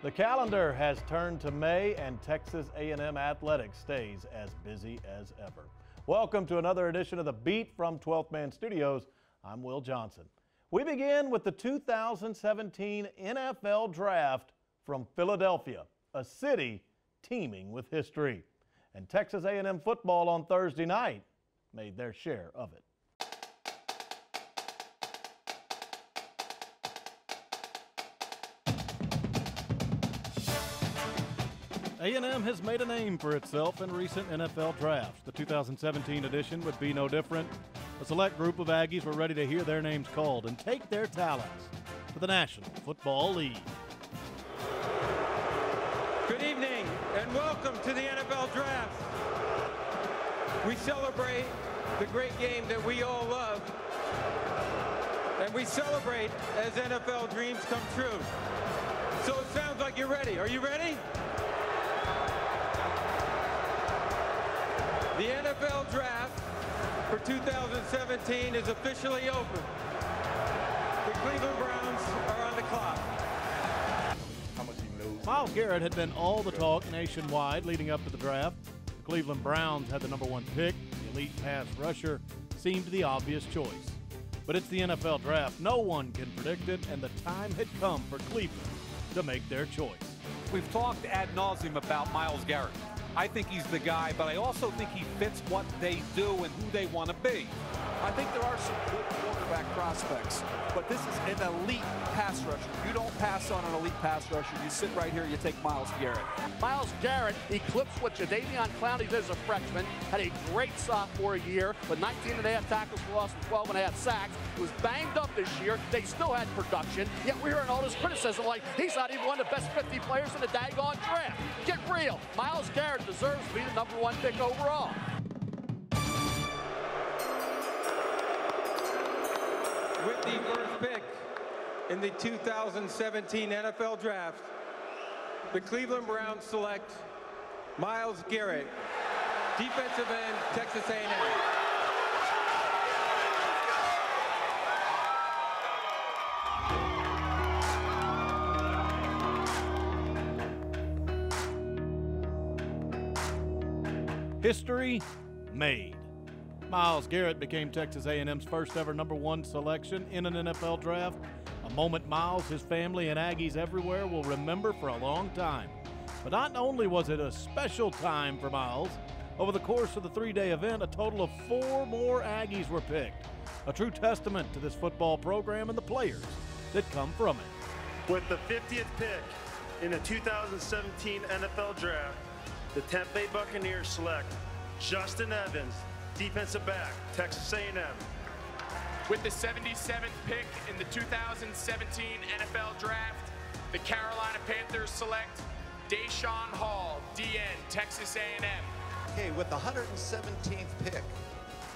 The calendar has turned to May, and Texas A&M Athletics stays as busy as ever. Welcome to another edition of The Beat from 12th Man Studios. I'm Will Johnson. We begin with the 2017 NFL Draft from Philadelphia, a city teeming with history. And Texas A&M football on Thursday night made their share of it. A&M has made a name for itself in recent NFL drafts. The 2017 edition would be no different. A select group of Aggies were ready to hear their names called and take their talents to the National Football League. Good evening and welcome to the NFL Draft. We celebrate the great game that we all love, and we celebrate as NFL dreams come true. So it sounds like you're ready. Are you ready? The NFL Draft for 2017 is officially open. The Cleveland Browns are on the clock. Myles Garrett had been all the talk nationwide leading up to the draft. The Cleveland Browns had the #1 pick. The elite pass rusher seemed the obvious choice. But it's the NFL Draft. No one can predict it, and the time had come for Cleveland to make their choice. We've talked ad nauseum about Myles Garrett. I think he's the guy, but I also think he fits what they do and who they want to be. I think there are some good quarterback prospects, but this is an elite pass rusher. You don't pass on an elite pass rusher. You sit right here, you take Myles Garrett. Myles Garrett eclipsed what Jadeveon Clowney did as a freshman, had a great sophomore year, with 19.5 tackles for loss and 12.5 sacks. He was banged up this year. They still had production, yet we're hearing all this criticism like he's not even one of the best 50 players in the daggone draft. Get real. Myles Garrett deserves to be the #1 pick overall. With the first pick in the 2017 NFL Draft, the Cleveland Browns select Myles Garrett, defensive end, Texas A&M. History made. Myles Garrett became Texas A&M's first ever #1 selection in an NFL draft, a moment Myles, his family, and Aggies everywhere will remember for a long time. But not only was it a special time for Myles, over the course of the 3-day event, a total of 4 more Aggies were picked, a true testament to this football program and the players that come from it. With the 50th pick in the 2017 NFL Draft, the Tampa Bay Buccaneers select Justin Evans, defensive back, Texas A&M. With the 77th pick in the 2017 NFL Draft, the Carolina Panthers select Deshaun Hall, DN, Texas A&M. Okay, with the 117th pick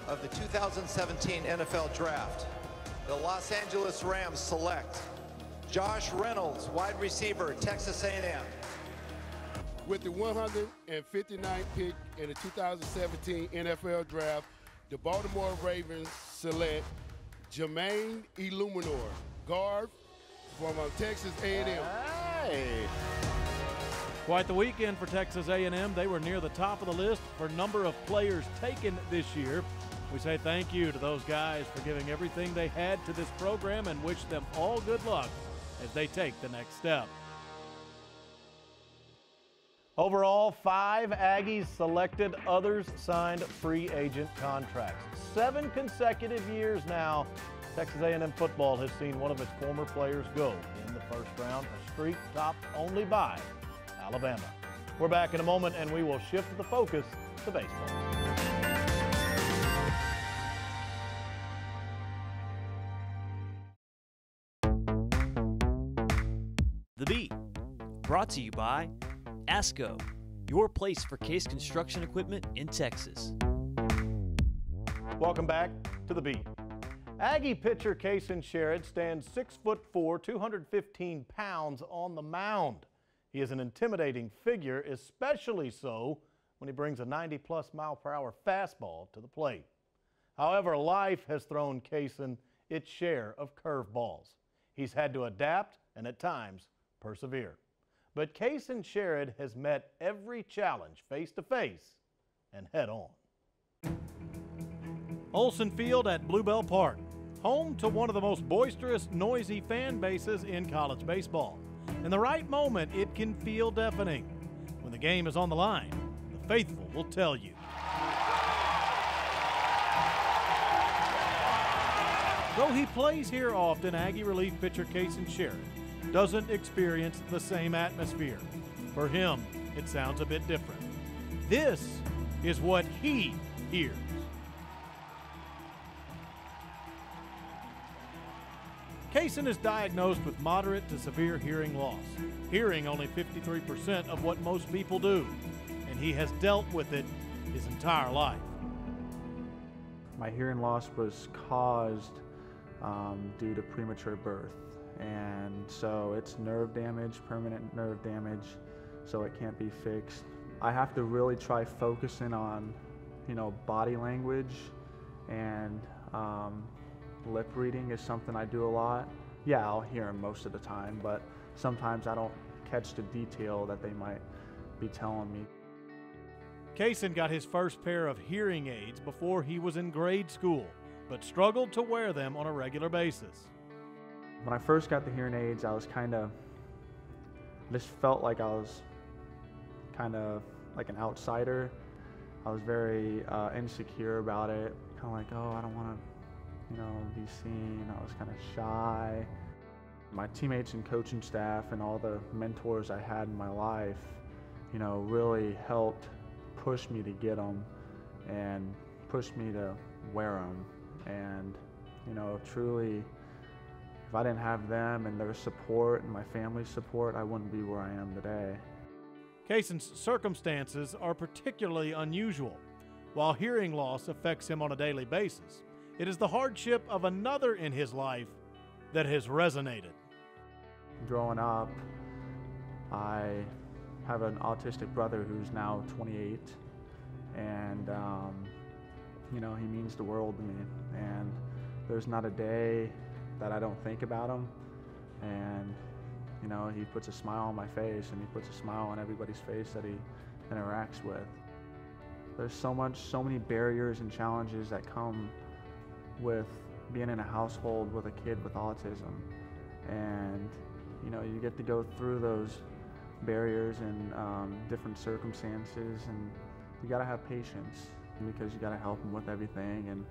of the 2017 NFL Draft, the Los Angeles Rams select Josh Reynolds, wide receiver, Texas A&M. With the 159th pick in the 2017 NFL Draft, the Baltimore Ravens select Jermaine Illuminor, guard from Texas A&M. Hey. Quite the weekend for Texas A&M. They were near the top of the list for number of players taken this year. We say thank you to those guys for giving everything they had to this program and wish them all good luck as they take the next step. Overall, 5 Aggies selected, others signed free agent contracts. 7 consecutive years now, Texas A&M football has seen one of its former players go in the first round, a streak topped only by Alabama. We're back in a moment, and we will shift the focus to baseball. The Beat, brought to you by ASCO, your place for case construction equipment in Texas. Welcome back to The Beat. Aggie pitcher Casein Sherrod stands 6'4", 215 pounds on the mound. He is an intimidating figure, especially so when he brings a 90-plus mile-per-hour fastball to the plate. However, life has thrown Casein its share of curveballs. He's had to adapt and at times persevere. but Casein Sherrod has met every challenge face to face and head on. Olson Field at Bluebell Park, home to one of the most boisterous, noisy fan bases in college baseball. In the right moment, it can feel deafening. When the game is on the line, the faithful will tell you. Though he plays here often, Aggie relief pitcher Casein Sherrod doesn't experience the same atmosphere. For him, it sounds a bit different. This is what he hears. Casein is diagnosed with moderate to severe hearing loss, hearing only 53% of what most people do, and he has dealt with it his entire life. My hearing loss was caused due to premature birth, and so it's nerve damage, permanent nerve damage, so it can't be fixed. I have to really try focusing on, body language, and lip reading is something I do a lot. Yeah, I'll hear them most of the time, but sometimes I don't catch the detail that they might be telling me. Casein got his first pair of hearing aids before he was in grade school, but struggled to wear them on a regular basis. When I first got the hearing aids, I was just felt like I was kind of like an outsider. I was very insecure about it, kind of like, oh, I don't want to be seen. I was kind of shy. My teammates and coaching staff and all the mentors I had in my life, really helped push me to get them and push me to wear them. And, truly, if I didn't have them and their support and my family's support, I wouldn't be where I am today. Casein's circumstances are particularly unusual. While hearing loss affects him on a daily basis, it is the hardship of another in his life that has resonated. Growing up, I have an autistic brother who's now 28, and he means the world to me. And there's not a day that I don't think about him. And he puts a smile on my face, and he puts a smile on everybody's face that he interacts with. There's so many barriers and challenges that come with being in a household with a kid with autism, and you get to go through those barriers and different circumstances, and you got to have patience because you got to help them with everything, and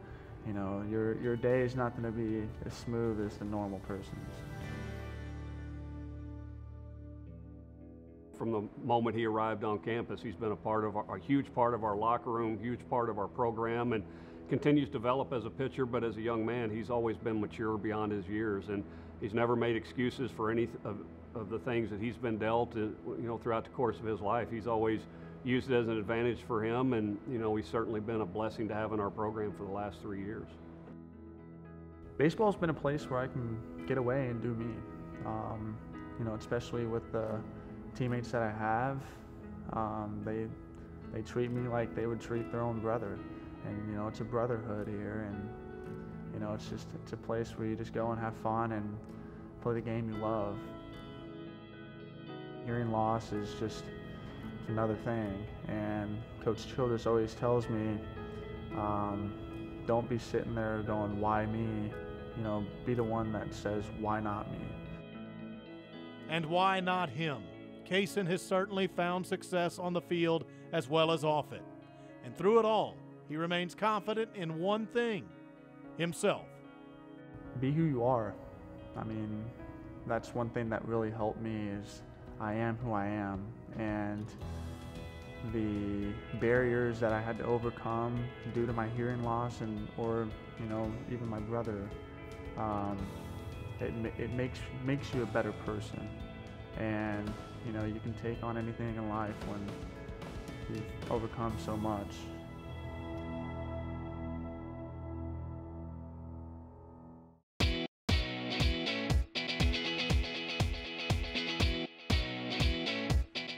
your day is not going to be as smooth as the normal person's. From the moment he arrived on campus, he's been a huge part of our locker room, huge part of our program, and continues to develop as a pitcher, but as a young man, he's always been mature beyond his years, and he's never made excuses for any of the things that he's been dealt, throughout the course of his life. He's always used it as an advantage for him, and he's certainly been a blessing to have in our program for the last 3 years. Baseball's been a place where I can get away and do me, especially with the teammates that I have. They treat me like they would treat their own brother. And it's a brotherhood here, and it's a place where you just go and have fun and play the game you love. Hearing loss is just another thing, and Coach Childress always tells me, don't be sitting there going, why me? Be the one that says, why not me? And why not him? Casein has certainly found success on the field as well as off it, and through it all, he remains confident in one thing, himself. Be who you are. I mean, that's one thing that really helped me is I am who I am. And the barriers that I had to overcome due to my hearing loss or even my brother, it makes you a better person. And you can take on anything in life when you've overcome so much.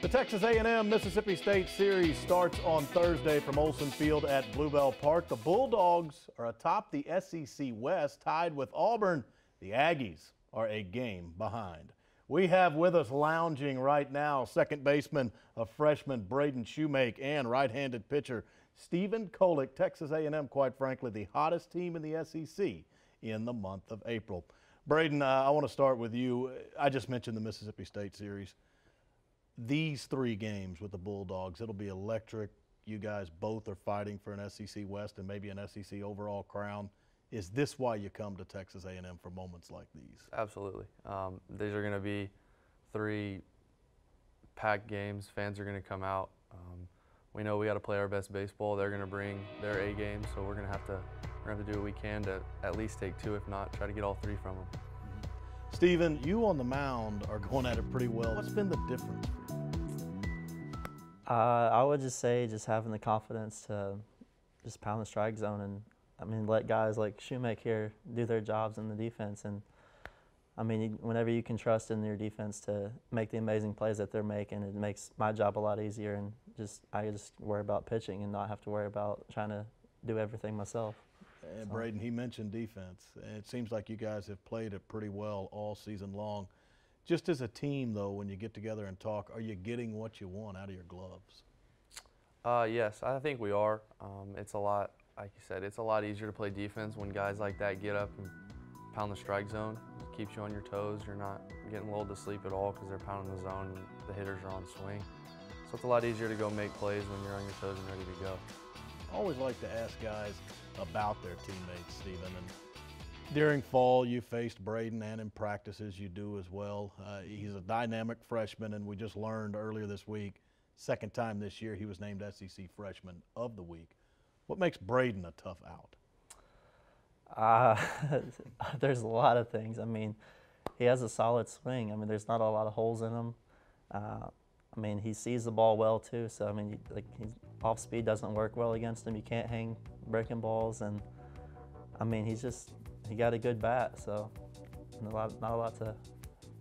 The Texas A&M Mississippi State Series starts on Thursday from Olson Field at Bluebell Park. The Bulldogs are atop the SEC West, tied with Auburn. The Aggies are a game behind. We have with us lounging right now second baseman of freshman Braden Shoemake and right-handed pitcher Stephen Kolek. Texas A&M, quite frankly, the hottest team in the SEC in the month of April. Braden, I want to start with you. I just mentioned the Mississippi State series. These 3 games with the Bulldogs, it'll be electric. You guys both are fighting for an SEC West and maybe an SEC overall crown. Is this why you come to Texas A&M for moments like these? Absolutely. These are going to be 3 packed games. Fans are going to come out. We know we got to play our best baseball. They're going to bring their A game, so we're going to have to do what we can to at least take 2, if not try to get all 3 from them. Stephen, you on the mound are going at it pretty well. What's been the difference for you? I would just say just having the confidence to just pound the strike zone and, I mean, let guys like Shoemake here do their jobs in the defense. And, I mean, whenever you can trust in your defense to make the amazing plays that they're making, it makes my job a lot easier. And I just worry about pitching and not have to worry about trying to do everything myself. And Braden, he mentioned defense. It seems like you guys have played it pretty well all season long. Just as a team, though, when you get together and talk, are you getting what you want out of your gloves? Yes, I think we are. It's a lot, like you said, it's a lot easier to play defense when guys like that get up and pound the strike zone. It keeps you on your toes. You're not getting lulled to sleep at all because they're pounding the zone and the hitters are on swing. So it's a lot easier to go make plays when you're on your toes and ready to go. I always like to ask guys about their teammates, Stephen. And during fall, you faced Braden, and in practices you do as well. He's a dynamic freshman, and we just learned earlier this week, second time this year, he was named SEC Freshman of the Week. What makes Braden a tough out? There's a lot of things. I mean, he has a solid swing. I mean, there's not a lot of holes in him. I mean, he sees the ball well too. So I mean, his off speed doesn't work well against him. You can't hang breaking balls, and I mean, he got a good bat. So not a lot to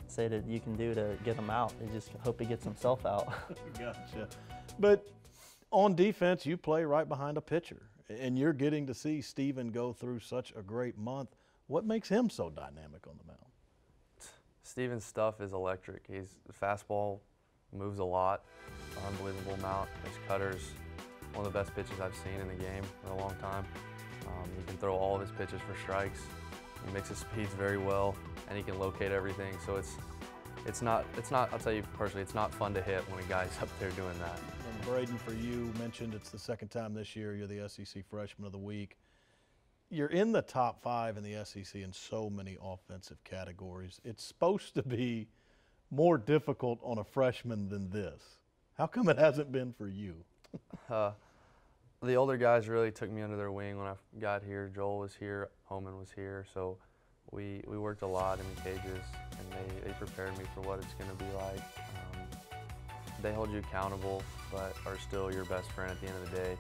say that you can do to get him out. You just hope he gets himself out. Gotcha. But on defense, you play right behind a pitcher, and you're getting to see Stephen go through such a great month. What makes him so dynamic on the mound? Stephen's stuff is electric. His fastball moves a lot, unbelievable amount. His cutter's one of the best pitches I've seen in the game in a long time. He can throw all of his pitches for strikes. He mixes speeds very well, and he can locate everything. So it's not. I'll tell you personally, it's not fun to hit when a guy's up there doing that. And Braden, for you, mentioned it's the second time this year you're the SEC Freshman of the Week. You're in the top 5 in the SEC in so many offensive categories. It's supposed to be more difficult on a freshman than this. How come it hasn't been for you? The older guys really took me under their wing when I got here. Joel was here, Homan was here, so we worked a lot in the cages, and they prepared me for what it's going to be like. They hold you accountable, but are still your best friend at the end of the day.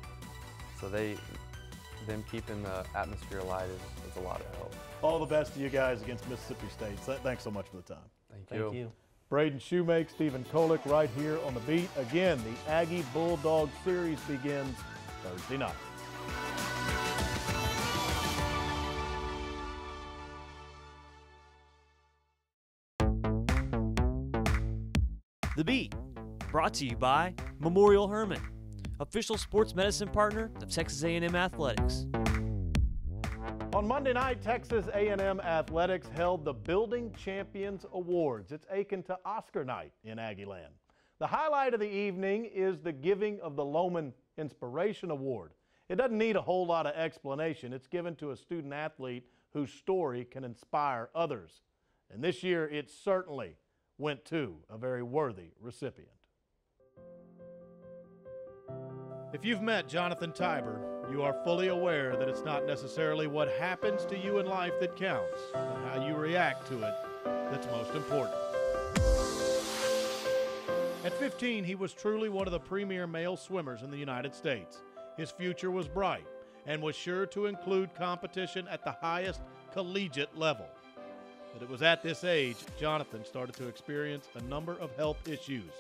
So them keeping the atmosphere alight is a lot of help. All the best to you guys against Mississippi State. Thanks so much for the time. Thank you. Braden Shoemake, Stephen Kolek right here on the beat. Again, the Aggie Bulldog series begins Thursday night. The Beat, brought to you by Memorial Hermann, official sports medicine partner of Texas A&M Athletics. On Monday night, Texas A&M Athletics held the Building Champions Awards. It's akin to Oscar night in Aggieland. The highlight of the evening is the giving of the Lohman Inspiration Award. It doesn't need a whole lot of explanation. It's given to a student athlete whose story can inspire others. And this year, it certainly went to a very worthy recipient. If you've met Jonathan Tiber, you are fully aware that it's not necessarily what happens to you in life that counts, but how you react to it that's most important. At 15, he was truly one of the premier male swimmers in the United States. His future was bright and was sure to include competition at the highest collegiate level. But it was at this age Jonathan started to experience a number of health issues,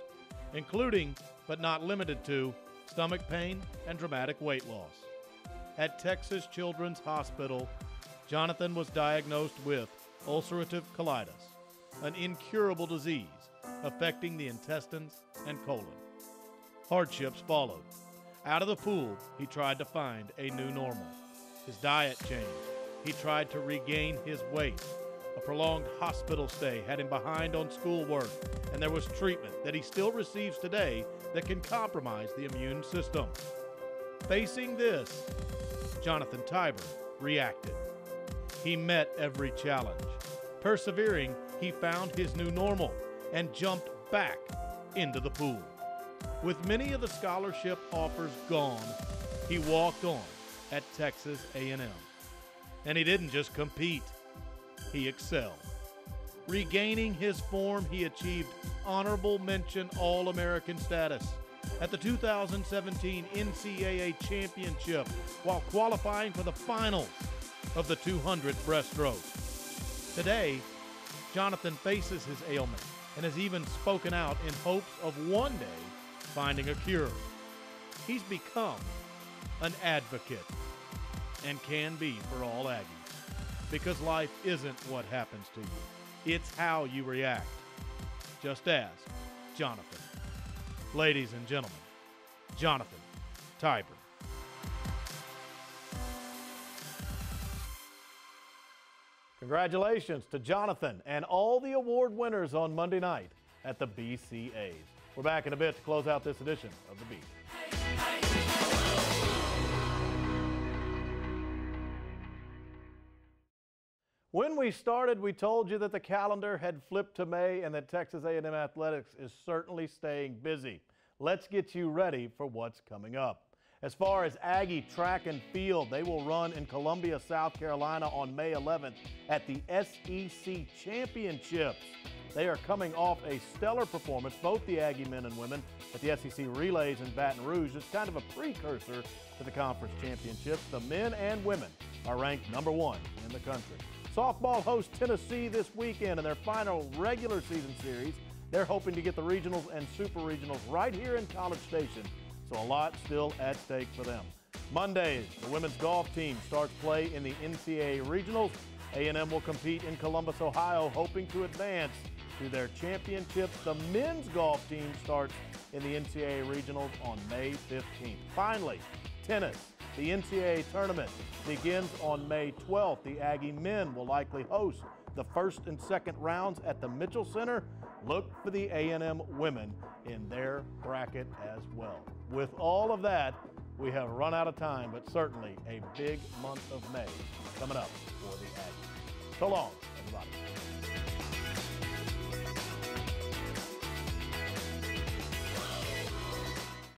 including, but not limited to, stomach pain and dramatic weight loss. At Texas Children's Hospital, Jonathan was diagnosed with ulcerative colitis. an incurable disease affecting the intestines and colon. Hardships followed. Out of the pool, he tried to find a new normal. His diet changed. He tried to regain his weight. A prolonged hospital stay had him behind on schoolwork, and there was treatment that he still receives today that can compromise the immune system. Facing this, Jonathan Tybor reacted. He met every challenge. Persevering, he found his new normal and jumped back into the pool. With many of the scholarship offers gone, he walked on at Texas A&M. And he didn't just compete, he excelled. Regaining his form, he achieved honorable mention All-American status at the 2017 NCAA Championship while qualifying for the finals of the 200 breaststroke. Today, Jonathan faces his ailment and has even spoken out in hopes of one day finding a cure. He's become an advocate and can be for all Aggies, because life isn't what happens to you, it's how you react. Just ask Jonathan. Ladies and gentlemen, Jonathan Tybor. Congratulations to Jonathan and all the award winners on Monday night at the BCAs. We're back in a bit to close out this edition of The Beat. When we started, we told you that the calendar had flipped to May and that Texas A&M Athletics is certainly staying busy. Let's get you ready for what's coming up. As far as Aggie track and field, they will run in Columbia, South Carolina on May 11th at the SEC Championships. They are coming off a stellar performance, both the Aggie men and women, at the SEC Relays in Baton Rouge. It's kind of a precursor to the conference championships. The men and women are ranked #1 in the country. Softball hosts Tennessee this weekend in their final regular season series. They're hoping to get the regionals and super regionals right here in College Station, so a lot still at stake for them. Mondays, the women's golf team starts play in the NCAA regionals. A&M will compete in Columbus, Ohio, hoping to advance to their championships. The men's golf team starts in the NCAA regionals on May 15th. Finally, tennis. The NCAA tournament begins on May 12th. The Aggie men will likely host the first and second rounds at the Mitchell Center. Look for the A&M women in their bracket as well. With all of that, we have run out of time, but certainly a big month of May coming up for the Aggies. So long, everybody.